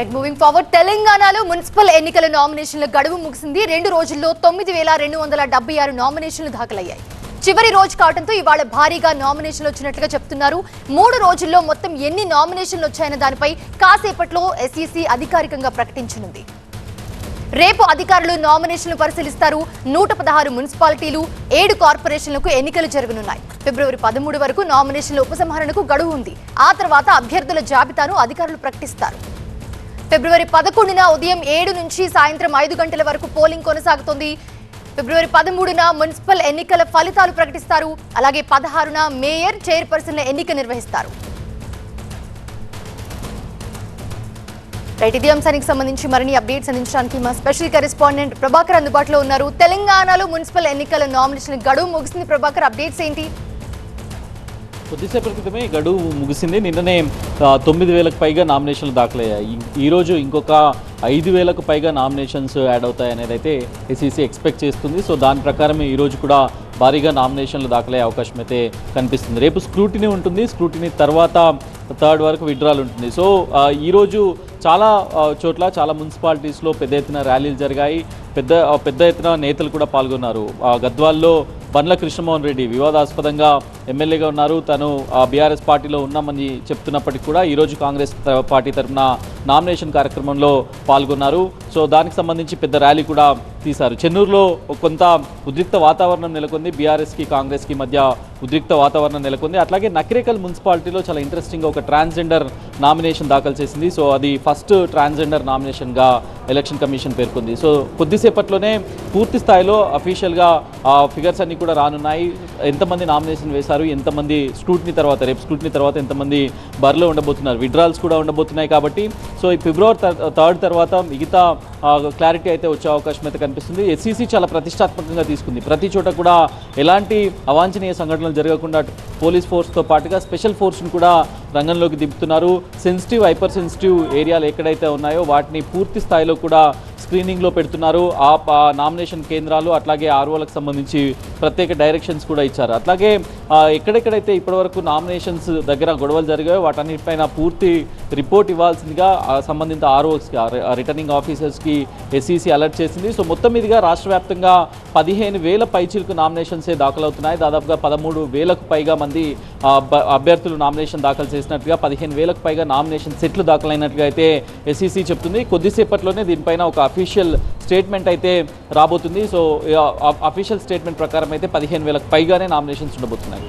Moving forward తెలంగాణలో municipal ఎన్నికల నామినేషన్ల గడువు ముగిసింది. 2 రోజుల్లో 9276 నామినేషన్లు దాఖలయ్యాయి. చివరి రోజు కావడంతో ఇవాళ భారీగా నామినేషన్లు వచ్చినట్లుగా చెప్తున్నారు. 3 రోజుల్లో మొత్తం ఎన్ని నామినేషన్లు వచ్చాయన్న దానిపై కాసేపట్లో ఎస్ఈసీ అధికారికంగా ప్రకటించనుంది. రేపు అధికారులు నామినేషన్లు పరిశీలిస్తారు. 116 మున్సిపాలిటీలు 7 కార్పొరేషన్లకు ఎన్నికలు జరగనున్నాయి. ఫిబ్రవరి 13 వరకు నామినేషన్ల ఉపసంహరణకు గడువు ఉంది. ఆ తర్వాత అభ్యర్థుల జాబితాను అధికారులు ప్రకటిస్తారు. ఫిబ్రవరి 11న ఉదయం 7 నుంచి సాయంత్రం 5 గంటల వరకు పోలింగ్ కొనసాగుతోంది. ఫిబ్రవరి 13న మున్సిపల్ ఎన్నికల ఫలితాలు ప్రకటిస్తారు. అలాగే 16న మేయర్, చైర్పర్సన్ల ఎన్నిక నిర్వహిస్తారు. రైట్, ఇదే అంశానికి సంబంధించి మరిన్ని అప్డేట్స్ అందించడానికి మా స్పెషల్ కరెస్పాండెంట్ ప్రభాకర్ అందుబాటులో ఉన్నారు. తెలంగాణలో మున్సిపల్ ఎన్నికల నామినేషన్ గడువు ముగిసింది. ప్రభాకర్, అప్డేట్స్ ఏంటి? కొద్దిసేపటి క్రితమే గడువు ముగిసింది. నిన్ననే 9000కు పైగా నామినేషన్లు దాఖలయ్యాయి. ఈరోజు ఇంకొక 5000కు పైగా నామినేషన్స్ యాడ్ అవుతాయి అనేది అయితే ఎస్ఈసీ ఎక్స్పెక్ట్ చేస్తుంది. సో దాని ప్రకారం ఈరోజు కూడా భారీగా నామినేషన్లు దాఖలయ్యే అవకాశం అయితే కనిపిస్తుంది. రేపు స్క్రూటినీ ఉంటుంది. స్క్రూటినీ తర్వాత 3rd వరకు విత్డ్రాల్ ఉంటుంది. సో ఈరోజు చాలా చోట్ల చాలా మున్సిపాలిటీస్లో పెద్ద ఎత్తున ర్యాలీలు జరిగాయి. పెద్ద ఎత్తున నేతలు కూడా పాల్గొన్నారు. గద్వాల్లో బండ్ల కృష్ణమోహన్ రెడ్డి వివాదాస్పదంగా ఎమ్మెల్యేగా ఉన్నారు. తను బీఆర్ఎస్ పార్టీలో ఉన్నామని చెప్తున్నప్పటికీ కూడా ఈరోజు కాంగ్రెస్ పార్టీ తరఫున నామినేషన్ కార్యక్రమంలో పాల్గొన్నారు. సో దానికి సంబంధించి పెద్ద ర్యాలీ కూడా తీశారు. చెన్నూరులో కొంత ఉద్రిక్త వాతావరణం నెలకొంది. బీఆర్ఎస్కి కాంగ్రెస్కి మధ్య ఉద్రిక్త వాతావరణం నెలకొంది. అట్లాగే నకిరేకల్ మున్సిపాలిటీలో చాలా ఇంట్రెస్టింగ్గా ఒక ట్రాన్స్జెండర్ నామినేషన్ దాఖలు చేసింది. సో అది ఫస్ట్ ట్రాన్స్జెండర్ నామినేషన్గా ఎలక్షన్ కమిషన్ పేర్కొంది. సో కొద్దిసేపట్లోనే పూర్తి స్థాయిలో అఫీషియల్గా ఫిగర్స్ అన్నీ కూడా రానున్నాయి. ఎంతమంది నామినేషన్ వేశారు, ఎంతమంది రేపు స్క్రూటినీ తర్వాత ఎంతమంది బరిలో ఉండబోతున్నారు, విత్డ్రాల్స్ కూడా ఉండబోతున్నాయి. కాబట్టి సో ఈ ఫిబ్రవరి 3rd తర్వాత మిగతా క్లారిటీ అయితే వచ్చే అవకాశం అయితే కనిపిస్తుంది. ఎస్ఈసీ చాలా ప్రతిష్టాత్మకంగా తీసుకుంది. ప్రతి చోట కూడా ఎలాంటి అవాంఛనీయ సంఘటనలు జరగకుండా పోలీస్ ఫోర్స్తో పాటుగా స్పెషల్ ఫోర్స్ను కూడా రంగంలోకి దింపుతున్నారు. హైపర్ సెన్సిటివ్ ఏరియాలు ఎక్కడైతే ఉన్నాయో వాటిని పూర్తి స్థాయిలో కూడా స్క్రీనింగ్లో పెడుతున్నారు. ఆ నామినేషన్ కేంద్రాలు అట్లాగే ఆర్ఓలకు సంబంధించి ప్రత్యేక డైరెక్షన్స్ కూడా ఇచ్చారు. అట్లాగే ఎక్కడెక్కడైతే ఇప్పటివరకు నామినేషన్స్ దగ్గర గొడవలు జరిగాయో వాటన్నిటిపైన పూర్తి రిపోర్ట్ ఇవ్వాల్సిందిగా సంబంధిత ఆర్ఓస్కి, రిటర్నింగ్ ఆఫీసర్స్కి ఎస్ఈసీ అలర్ట్ చేసింది. సో మొత్తం మీదుగా రాష్ట్ర వ్యాప్తంగా 15,000 పైచిలకు నామినేషన్సే దాఖలవుతున్నాయి. దాదాపుగా 13,000కు పైగా మంది అభ్యర్థులు నామినేషన్ దాఖలు చేసినట్టుగా, 15,000కు పైగా నామినేషన్ సెట్లు దాఖలైనట్టుగా అయితే ఎస్ఈసీ చెప్తుంది. కొద్దిసేపట్లోనే దీనిపైన ఒక అఫీషియల్ స్టేట్మెంట్ అయితే రాబోతుంది. సో అఫీషియల్ స్టేట్మెంట్ ప్రకారం అయితే 15,000కు పైగానే నామినేషన్స్ ఉండబోతున్నాయి.